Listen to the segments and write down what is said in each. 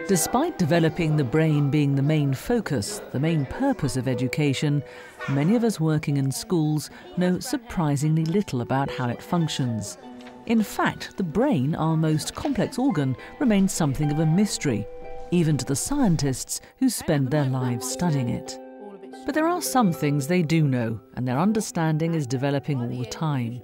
Despite developing the brain being the main focus, the main purpose of education, many of us working in schools know surprisingly little about how it functions. In fact, the brain, our most complex organ, remains something of a mystery, even to the scientists who spend their lives studying it. But there are some things they do know, and their understanding is developing all the time.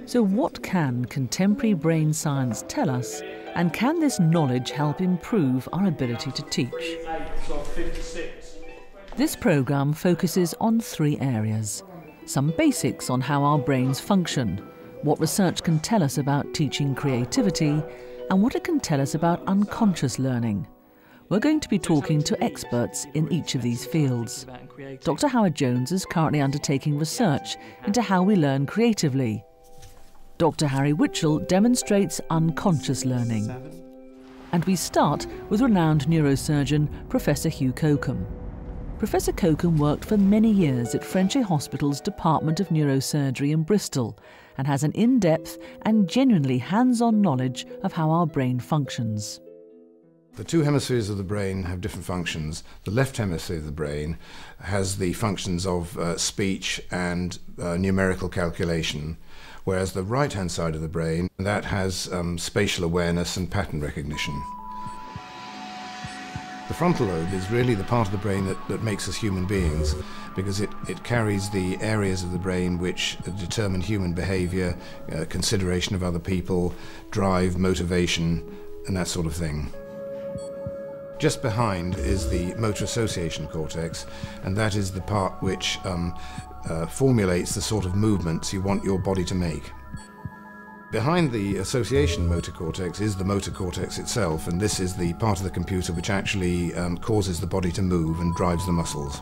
So what can contemporary brain science tell us, and can this knowledge help improve our ability to teach? This programme focuses on 3 areas. Some basics on how our brains function, what research can tell us about teaching creativity, and what it can tell us about unconscious learning. We're going to be talking to experts in each of these fields. Dr. Howard Jones is currently undertaking research into how we learn creatively. Dr. Harry Witchell demonstrates unconscious learning. And we start with renowned neurosurgeon Professor Hugh Cockham. Professor Cockham worked for many years at Frenchay Hospital's Department of Neurosurgery in Bristol and has an in-depth and genuinely hands-on knowledge of how our brain functions. The 2 hemispheres of the brain have different functions. The left hemisphere of the brain has the functions of speech and numerical calculation, whereas the right-hand side of the brain, that has spatial awareness and pattern recognition. The frontal lobe is really the part of the brain that makes us human beings, because it carries the areas of the brain which determine human behaviour, consideration of other people, drive, motivation, and that sort of thing. Just behind is the motor association cortex, and that is the part which formulates the sort of movements you want your body to make. Behind the association motor cortex is the motor cortex itself, and this is the part of the computer which actually causes the body to move and drives the muscles.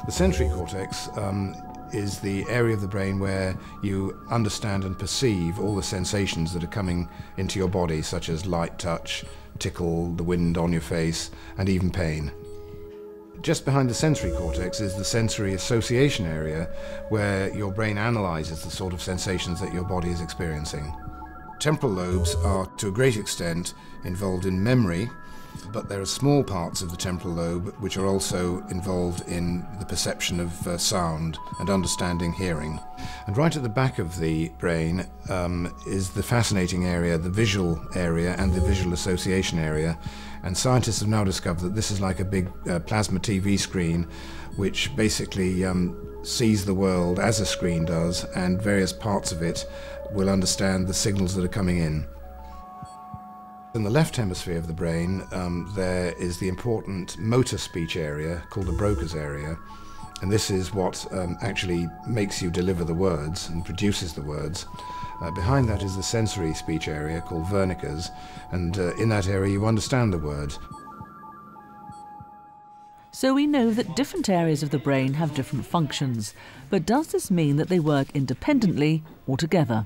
The sensory cortex is the area of the brain where you understand and perceive all the sensations that are coming into your body, such as light touch, tickle, the wind on your face, and even pain. Just behind the sensory cortex is the sensory association area, where your brain analyzes the sort of sensations that your body is experiencing. Temporal lobes are to a great extent involved in memory, but there are small parts of the temporal lobe which are also involved in the perception of sound and understanding hearing. And right at the back of the brain is the fascinating area, the visual area and the visual association area. And scientists have now discovered that this is like a big plasma TV screen which basically sees the world as a screen does, and various parts of it will understand the signals that are coming in. In the left hemisphere of the brain, there is the important motor speech area called the Broca's area, and this is what actually makes you deliver the words and produces the words. Behind that is the sensory speech area called Wernicke's, and in that area you understand the word. So we know that different areas of the brain have different functions, but does this mean that they work independently or together?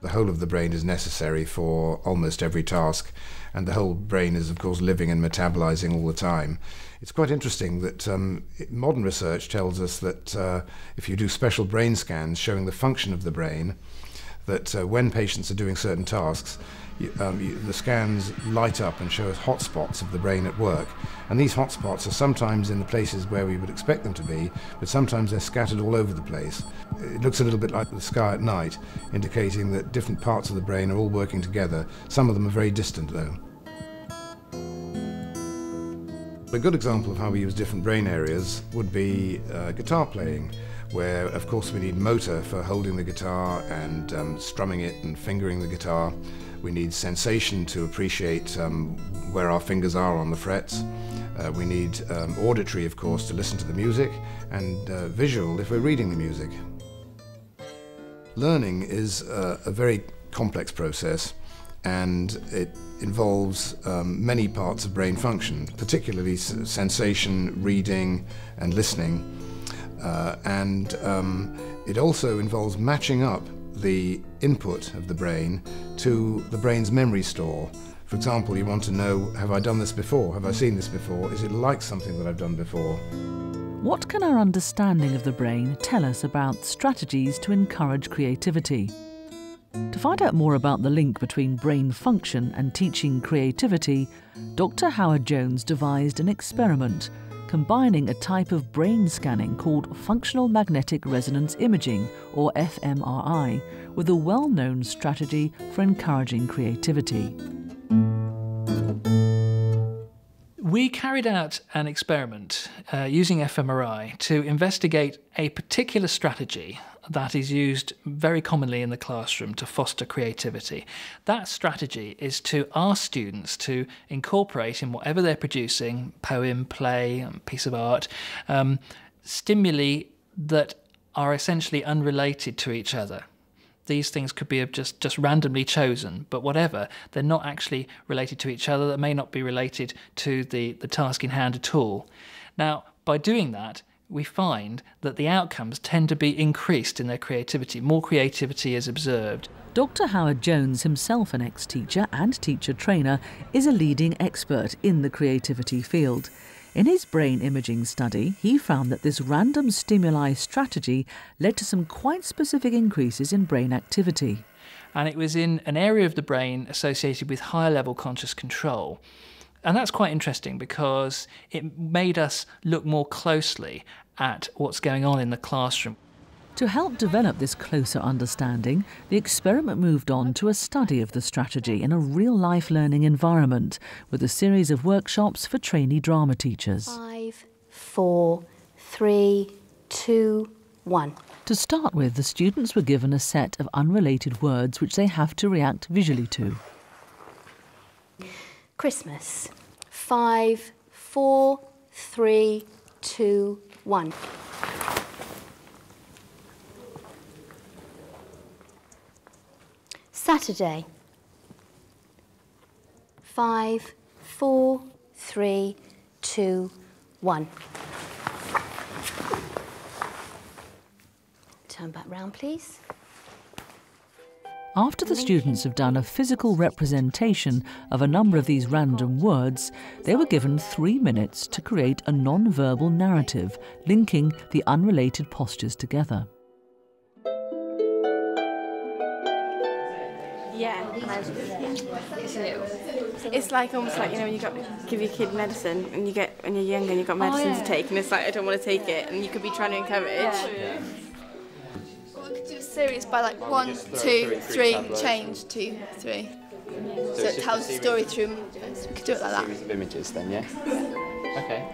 The whole of the brain is necessary for almost every task, and the whole brain is of course living and metabolizing all the time. It's quite interesting that modern research tells us that if you do special brain scans showing the function of the brain, that when patients are doing certain tasks, the scans light up and show us hotspots of the brain at work. And these hotspots are sometimes in the places where we would expect them to be, but sometimes they're scattered all over the place. It looks a little bit like the sky at night, indicating that different parts of the brain are all working together. Some of them are very distant, though. A good example of how we use different brain areas would be guitar playing, where of course we need motor for holding the guitar and strumming it and fingering the guitar. We need sensation to appreciate where our fingers are on the frets. We need auditory, of course, to listen to the music, and visual if we're reading the music. Learning is a very complex process, and it involves many parts of brain function, particularly sensation, reading and listening. It also involves matching up the input of the brain to the brain's memory store. For example, you want to know, have I done this before? Have I seen this before? Is it like something that I've done before? What can our understanding of the brain tell us about strategies to encourage creativity? To find out more about the link between brain function and teaching creativity, Dr. Howard Jones devised an experiment combining a type of brain scanning called functional magnetic resonance imaging, or fMRI, with a well-known strategy for encouraging creativity. We carried out an experiment using fMRI to investigate a particular strategy that is used very commonly in the classroom to foster creativity. That strategy is to ask students to incorporate in whatever they're producing, poem, play, piece of art, stimuli that are essentially unrelated to each other. These things could be just randomly chosen, but whatever, they're not actually related to each other. They may not be related to the task in hand at all. Now, by doing that, we find that the outcomes tend to be increased in their creativity. More creativity is observed. Dr. Howard Jones, himself an ex-teacher and teacher trainer, is a leading expert in the creativity field. In his brain imaging study, he found that this random stimuli strategy led to some quite specific increases in brain activity. And it was in an area of the brain associated with higher level conscious control. And that's quite interesting because it made us look more closely at what's going on in the classroom. To help develop this closer understanding, the experiment moved on to a study of the strategy in a real-life learning environment with a series of workshops for trainee drama teachers. 5, 4, 3, 2, 1. To start with, the students were given a set of unrelated words which they have to react visually to. Christmas. 5, 4, 3, 2, 1. Saturday. 5, 4, 3, 2, 1. Turn back round, please. After the students have done a physical representation of a number of these random words, they were given 3 minutes to create a non-verbal narrative linking the unrelated postures together. Yeah, it's like almost like, you know, when you give your kid medicine and when you're younger and you've got medicine to take and it's like, I don't want to take it, and you could be trying to encourage. Yeah. Well, we could do a series by like 1, 2, 3, change, 2, 3. So it tells the story through. We could do it like that. Series of images then, yeah? Okay.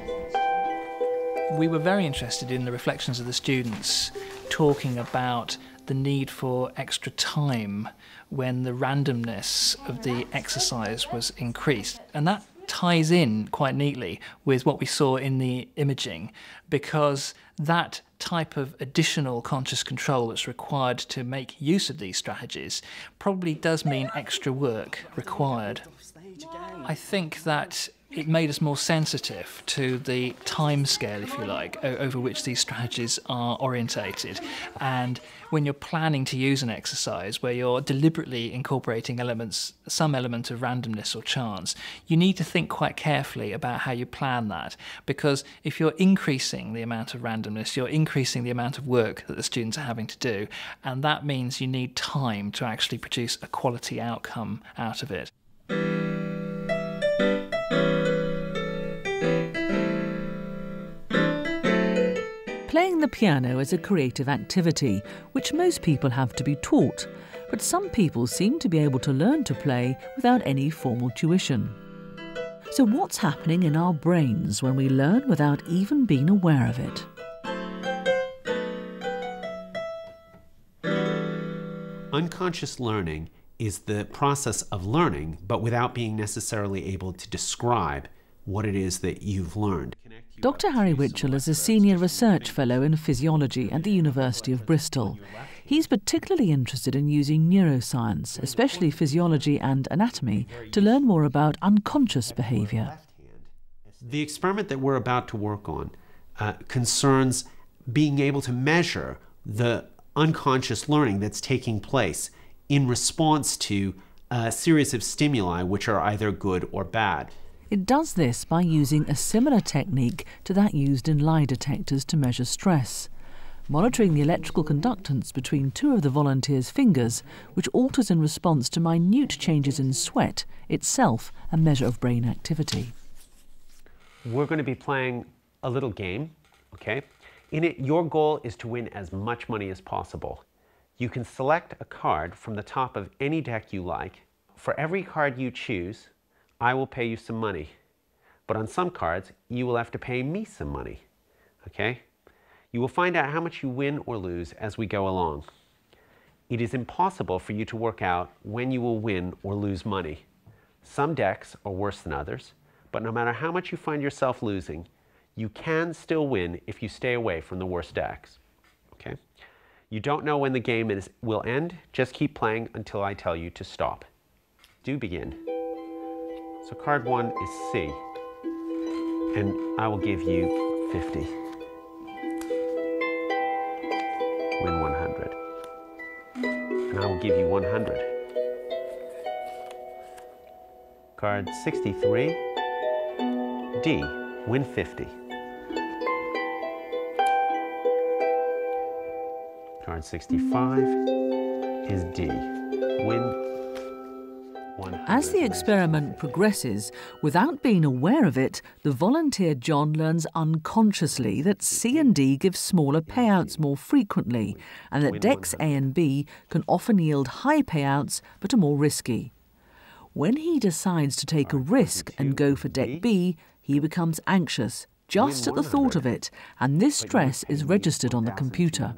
We were very interested in the reflections of the students talking about the need for extra time when the randomness of the exercise was increased. And that ties in quite neatly with what we saw in the imaging, because that type of additional conscious control that's required to make use of these strategies probably does mean extra work required. I think that it made us more sensitive to the time scale, if you like, over which these strategies are orientated. And when you're planning to use an exercise where you're deliberately incorporating some element of randomness or chance, you need to think quite carefully about how you plan that. Because if you're increasing the amount of randomness, you're increasing the amount of work that the students are having to do. And that means you need time to actually produce a quality outcome out of it. Playing the piano is a creative activity, which most people have to be taught, but some people seem to be able to learn to play without any formal tuition. So what's happening in our brains when we learn without even being aware of it? Unconscious learning is the process of learning, but without being necessarily able to describe what it is that you've learned. Dr. Harry Witchell is a senior research fellow in physiology at the University of Bristol. He's particularly interested in using neuroscience, especially physiology and anatomy, to learn more about unconscious behaviour. The experiment that we're about to work on concerns being able to measure the unconscious learning that's taking place in response to a series of stimuli which are either good or bad. It does this by using a similar technique to that used in lie detectors to measure stress, monitoring the electrical conductance between two of the volunteers' fingers, which alters in response to minute changes in sweat, itself a measure of brain activity. We're going to be playing a little game, okay? In it, your goal is to win as much money as possible. You can select a card from the top of any deck you like. For every card you choose, I will pay you some money. But on some cards, you will have to pay me some money, okay? You will find out how much you win or lose as we go along. It is impossible for you to work out when you will win or lose money. Some decks are worse than others, but no matter how much you find yourself losing, you can still win if you stay away from the worst decks, okay? You don't know when the game will end. Just keep playing until I tell you to stop. Do begin. So card 1 is C, and I will give you 50. Win 100. And I will give you 100. Card 63, D, win 50. Card 65 is D, win 100. As the experiment progresses, without being aware of it, the volunteer John learns unconsciously that C and D give smaller payouts more frequently, and that decks A and B can often yield high payouts but are more risky. When he decides to take a risk and go for deck B, he becomes anxious just at the thought of it, and this stress is registered on the computer.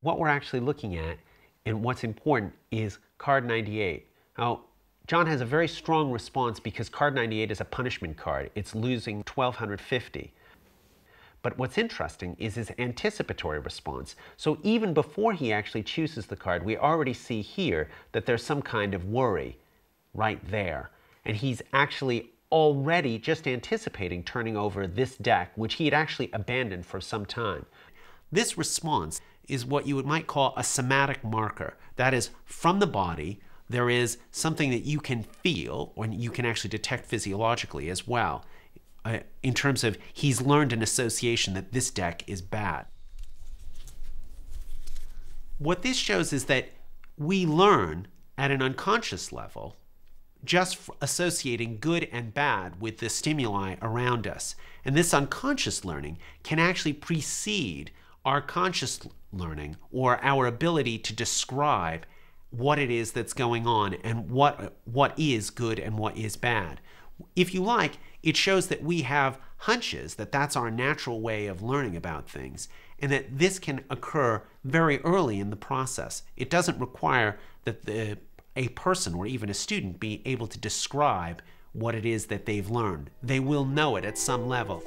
What we're actually looking at, and what's important, is card 98. Now, John has a very strong response because card 98 is a punishment card. It's losing 1,250. But what's interesting is his anticipatory response. So even before he actually chooses the card, we already see here that there's some kind of worry right there. And he's actually already just anticipating turning over this deck, which he had actually abandoned for some time. This response is what you might call a somatic marker. That is, from the body, there is something that you can feel, or you can actually detect physiologically as well, in terms of he's learned an association that this deck is bad. What this shows is that we learn at an unconscious level just associating good and bad with the stimuli around us. And this unconscious learning can actually precede our conscious learning, or our ability to describe what it is that's going on and what is good and what is bad. If you like, it shows that we have hunches, that that's our natural way of learning about things, and that this can occur very early in the process. It doesn't require that a person or even a student be able to describe what it is that they've learned. They will know it at some level.